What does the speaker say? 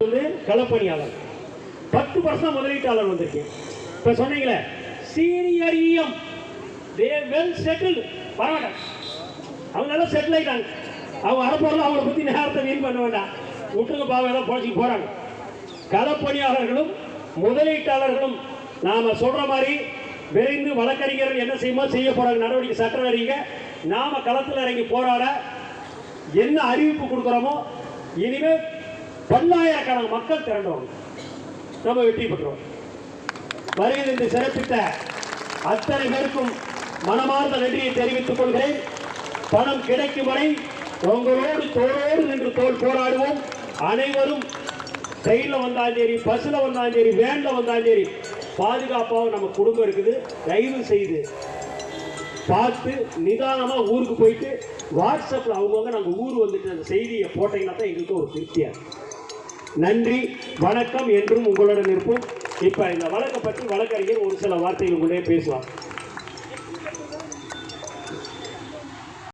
களப்பணியாளர் 10% முதலீட்டாளர் வந்திருக்கு. இப்ப சொன்னீங்களே சீனியர் இஎம் தே வெல் செட்டில்டு பரவாயில்ல, அவங்க நல்லா செட்டில் ஆயிட்டாங்க. அவங்க வரப்போறது அவங்களை பத்தி நேரத்தை வீண் பண்ண வேண்டாம், விட்டுங்க பாவம் ஏதோ பொழைச்சிக்கு போறாங்க. களப்பணியாளர்களும் முதலீட்டாளர்களும் நாம சொல்ற மாதிரி விரைந்து வழக்கறிஞர்கள் என்ன செய்ய போறாங்க நடவடிக்கை சட்ட அறிக்கை நாம களத்தில் இறங்கி போராட என்ன அறிவிப்பு கொடுக்கிறோமோ இனிமே பல்லாயிரக்கணக்கான மக்கள் திரண்டுவாங்க, நம்ம வெற்றி பெற்றோம். வருகிற இந்த சிறப்பித்த அத்தனை பேருக்கும் மனமார்ந்த நன்றியை தெரிவித்துக் கொள்கிறேன். பணம் கிடைக்கும் வரை உங்களோடு தோளோடு நின்று தோல் போராடுவோம். அனைவரும் ட்ரெயினில் வந்தாலும் சரி, பஸ்ஸில் வந்தாலும் சரி, வேனில் வந்தாலும் சரி, பாதுகாப்பாக நம்ம குடும்பம் இருக்குது. தயவு செய்து பார்த்து நிதானமாக ஊருக்கு போயிட்டு வாட்ஸ்அப்பில் அவங்கவுங்க நாங்கள் ஊர் வந்துட்டு அந்த செய்தியை போட்டீங்கன்னா தான் எங்களுக்கு ஒரு திருப்தியாக. நன்றி, வணக்கம். என்றும் உங்களுடன் இருப்போம். இப்போ இந்த வழக்கை பற்றி வழக்கறிஞர் ஒரு சில வார்த்தைகளுக்குள்ளே பேசுவார்.